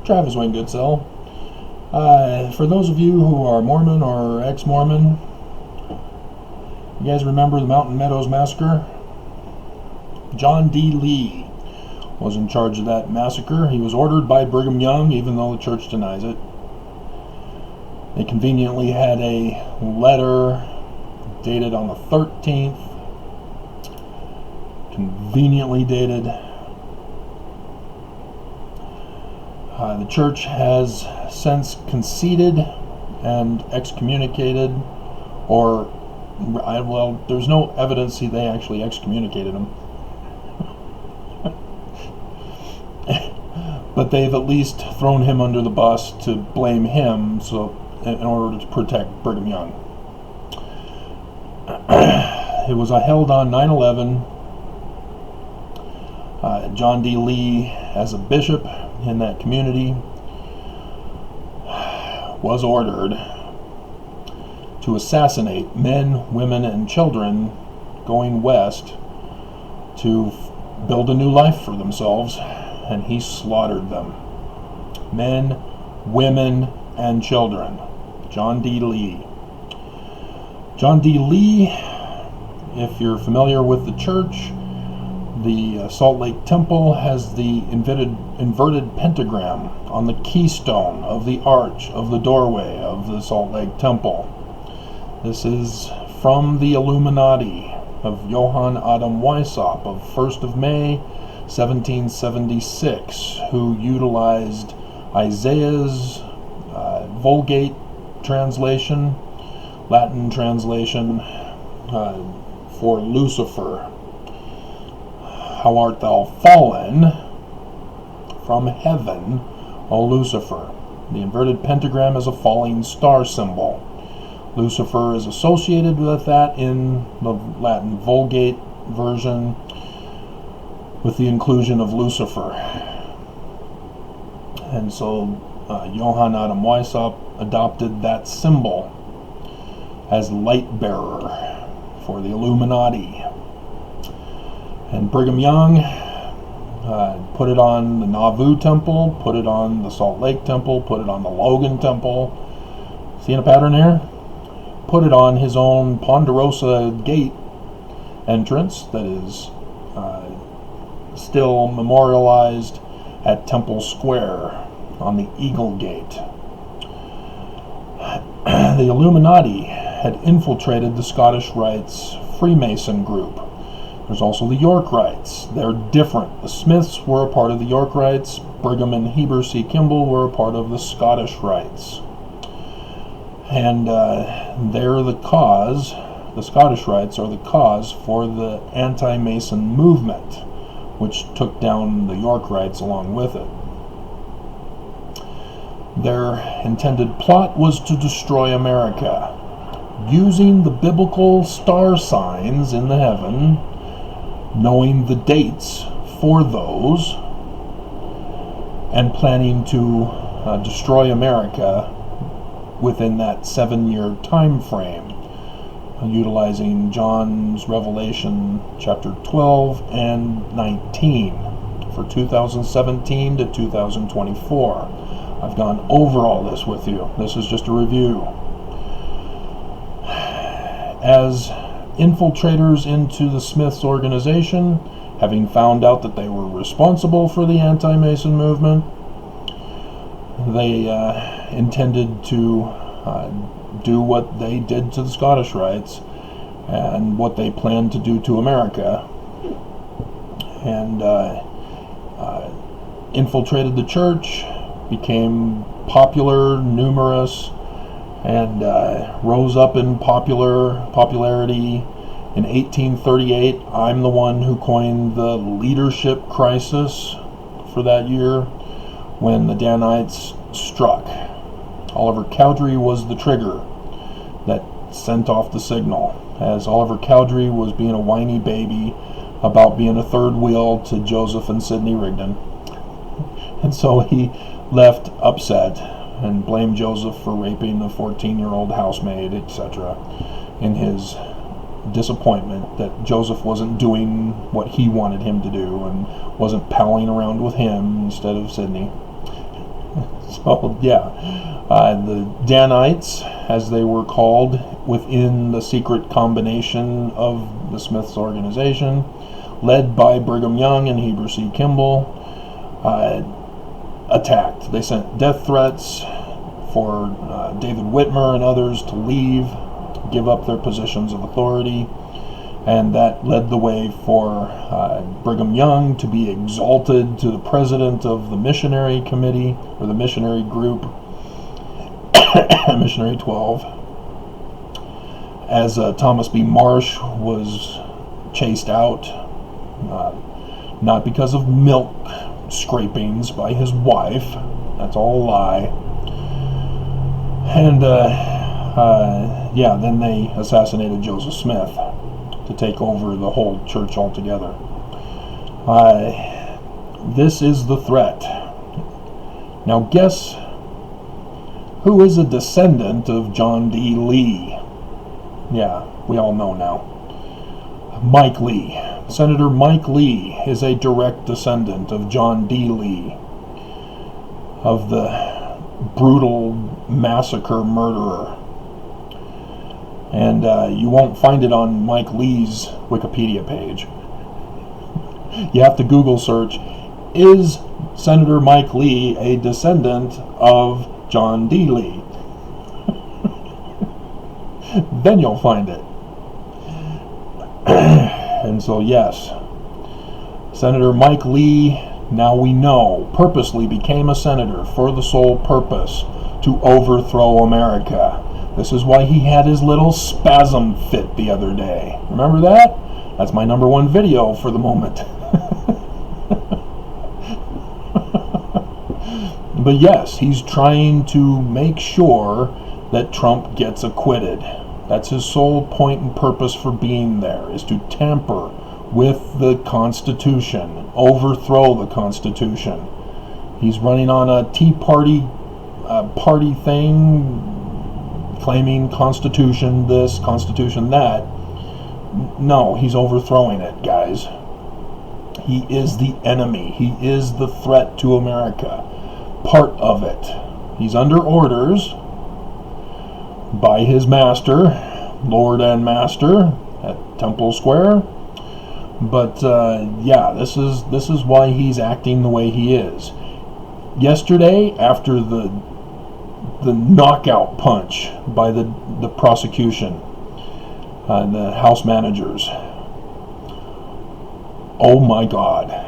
Travis Wayne Goodsell. For those of you who are Mormon or ex-Mormon, you guys remember the Mountain Meadows Massacre? John D. Lee was in charge of that massacre. He was ordered by Brigham Young, even though the church denies it. They conveniently had a letter dated on the 13th, conveniently dated. The church has since conceded and excommunicated, or, well, there's no evidence they actually excommunicated him. But they've at least thrown him under the bus to blame him, so in order to protect Brigham Young. It was held on 9/11. John D. Lee, as a bishop in that community, was ordered to assassinate men, women, and children going west to build a new life for themselves, and he slaughtered them. Men, women, and children. John D. Lee. John D. Lee, if you're familiar with the church, the Salt Lake Temple has the inverted pentagram on the keystone of the arch of the doorway of the Salt Lake Temple. This is from the Illuminati of Johann Adam Weishaupt of 1st of May 1776, who utilized Isaiah's Vulgate translation, Latin translation, for Lucifer. How art thou fallen from heaven, O Lucifer? The inverted pentagram is a falling star symbol. Lucifer is associated with that in the Latin Vulgate version, with the inclusion of Lucifer. And so Johann Adam Weishaupt adopted that symbol as light bearer for the Illuminati. And Brigham Young put it on the Nauvoo Temple, put it on the Salt Lake Temple, put it on the Logan Temple. Seeing a pattern here? Put it on his own Ponderosa Gate entrance that is still memorialized at Temple Square on the Eagle Gate. The Illuminati had infiltrated the Scottish Rites Freemason group. There's also the York Rites. They're different. The Smiths were a part of the York Rites. Brigham and Heber C. Kimball were a part of the Scottish Rites. And they're the cause, the Scottish Rites are the cause for the anti-Mason movement, which took down the York Rites along with it. Their intended plot was to destroy America, using the biblical star signs in the heaven, knowing the dates for those, and planning to destroy America within that 7-year time frame, utilizing John's Revelation chapter 12 and 19 for 2017 to 2024. I've gone over all this with you. This is just a review. As infiltrators into the Smiths organization, having found out that they were responsible for the anti-Mason movement, they intended to do what they did to the Scottish Rites and what they planned to do to America, and infiltrated the church, became popular, numerous, and rose up in popularity. In 1838, I'm the one who coined the leadership crisis for that year when the Danites struck. Oliver Cowdery was the trigger that sent off the signal, as Oliver Cowdery was being a whiny baby about being a third wheel to Joseph and Sidney Rigdon. And so he left upset and blamed Joseph for raping a 14-year-old housemaid, etc., in his disappointment that Joseph wasn't doing what he wanted him to do and wasn't palling around with him instead of Sidney. So, yeah, the Danites, as they were called within the secret combination of the Smiths organization, led by Brigham Young and Heber C. Kimball, attacked. They sent death threats for David Whitmer and others to leave, give up their positions of authority, and that led the way for Brigham Young to be exalted to the president of the missionary committee, or the missionary group, Missionary 12, as Thomas B. Marsh was chased out, not because of milk scrapings by his wife, that's all a lie, and yeah, then they assassinated Joseph Smith to take over the whole church altogether. This is the threat. Now guess who is a descendant of John D. Lee? Yeah, we all know now. Mike Lee. Senator Mike Lee is a direct descendant of John D. Lee, of the brutal massacre murderer. And you won't find it on Mike Lee's Wikipedia page. You have to Google search, is Senator Mike Lee a descendant of John D. Lee? Then you'll find it. And so, yes, Senator Mike Lee, now we know, purposely became a senator for the sole purpose to overthrow America. This is why he had his little spasm fit the other day. Remember that? That's my #1 video for the moment. But yes, he's trying to make sure that Trump gets acquitted. That's his sole point and purpose for being there, is to tamper with the Constitution, overthrow the Constitution. He's running on a Tea Party thing, claiming Constitution this, Constitution that. No, he's overthrowing it, guys. He is the enemy. He is the threat to America. Part of it. He's under orders by his master, Lord and Master, at Temple Square. But yeah, this is why he's acting the way he is. Yesterday, after the knockout punch by the prosecution, the House managers, oh my God.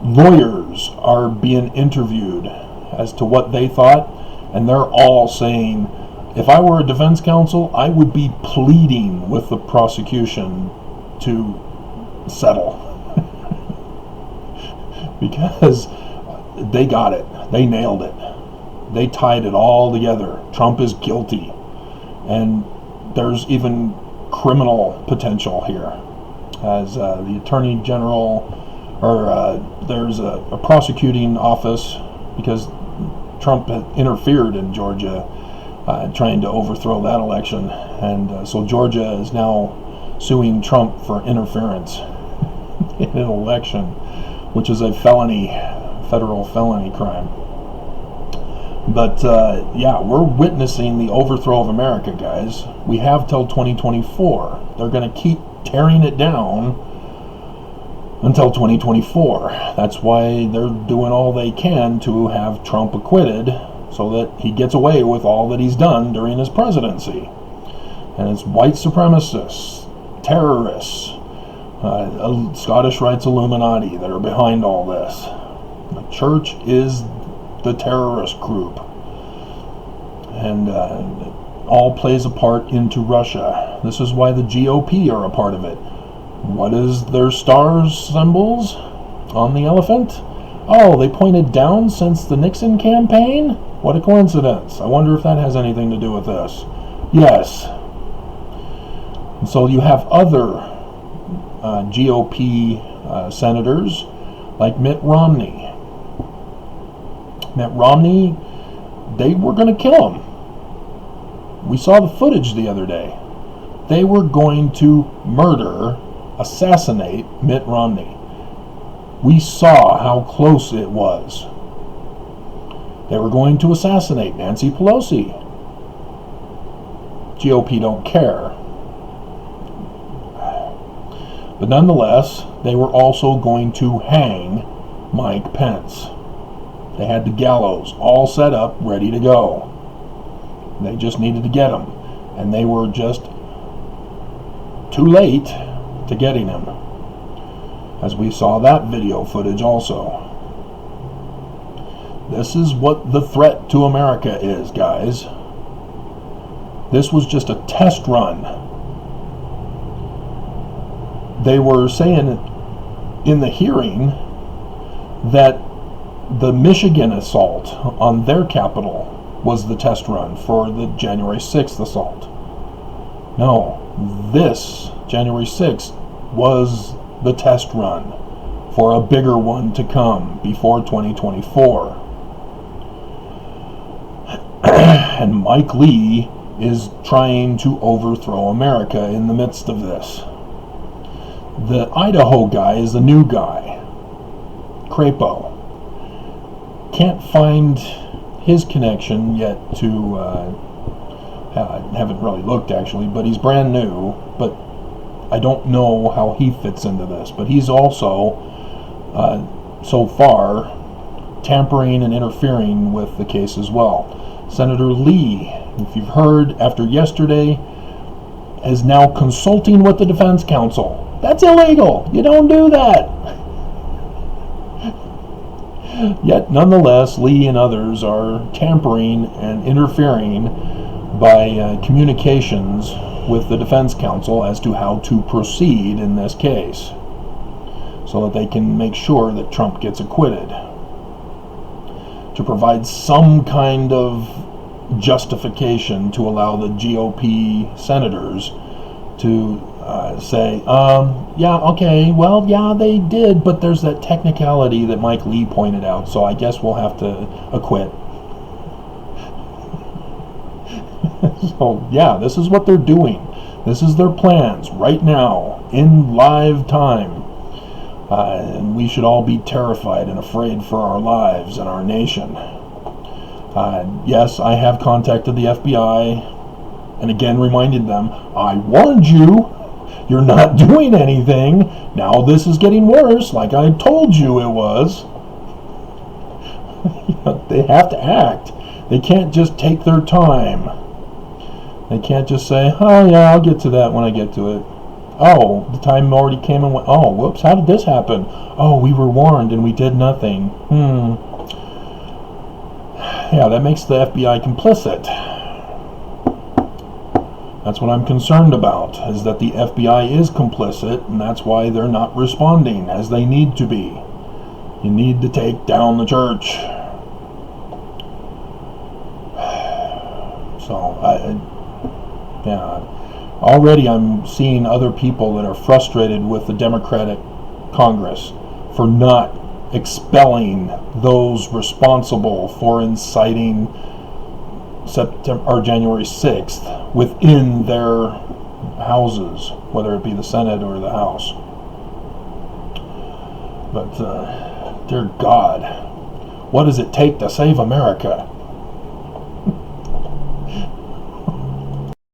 Lawyers are being interviewed as to what they thought, and they're all saying, if I were a defense counsel, I would be pleading with the prosecution to settle. Because they got it. They nailed it. They tied it all together. Trump is guilty. And there's even criminal potential here. As the Attorney General, or there's a prosecuting office, because Trump had interfered in Georgia, trying to overthrow that election. And so Georgia is now suing Trump for interference in an election, which is a federal felony crime. But yeah, we're witnessing the overthrow of America, guys. We have till 2024. They're going to keep tearing it down until 2024. That's why they're doing all they can to have Trump acquitted, so that he gets away with all that he's done during his presidency. And it's white supremacists, terrorists, Scottish Rites Illuminati that are behind all this. The church is the terrorist group, and all plays a part into Russia. This is why the GOP are a part of it. What is their stars symbols on the elephant? Oh, they pointed down since the Nixon campaign? What a coincidence. I wonder if that has anything to do with this. Yes. And so you have other GOP senators like Mitt Romney. Mitt Romney, they were going to kill him. We saw the footage the other day. They were going to assassinate Mitt Romney. We saw how close it was. They were going to assassinate Nancy Pelosi. GOP don't care. But nonetheless, they were also going to hang Mike Pence. They had the gallows all set up, ready to go. They just needed to get him. And they were just too late to getting him. As we saw that video footage also. This is what the threat to America is, guys. This was just a test run. They were saying in the hearing that the Michigan assault on their capital was the test run for the January 6th assault. No, this January 6th was the test run for a bigger one to come before 2024. And Mike Lee is trying to overthrow America in the midst of this. The Idaho guy is the new guy, Crapo. Can't find his connection yet to, I haven't really looked actually, but he's brand new, but I don't know how he fits into this. But he's also, so far, tampering and interfering with the case as well. Senator Lee, if you've heard, after yesterday, is now consulting with the defense counsel. That's illegal. You don't do that. Yet, nonetheless, Lee and others are tampering and interfering by communications with the defense counsel as to how to proceed in this case, so that they can make sure that Trump gets acquitted. To provide some kind of justification to allow the GOP senators to say, yeah, okay, well, yeah, they did, but there's that technicality that Mike Lee pointed out, so I guess we'll have to acquit. So, yeah, this is what they're doing. This is their plans right now, in live time. And we should all be terrified and afraid for our lives and our nation. Yes, I have contacted the FBI and again reminded them, I warned you, you're not doing anything. Now this is getting worse, like I told you it was. They have to act. They can't just take their time. They can't just say, oh yeah, I'll get to that when I get to it. Oh, the time already came and went. Oh, whoops, how did this happen? Oh, we were warned and we did nothing. Yeah, that makes the FBI complicit. That's what I'm concerned about, is that the FBI is complicit, and that's why they're not responding as they need to be. You need to take down the church. So, yeah. Already I'm seeing other people that are frustrated with the Democratic Congress for not expelling those responsible for inciting September or January 6th within their houses, whether it be the Senate or the House. But, dear God, what does it take to save America?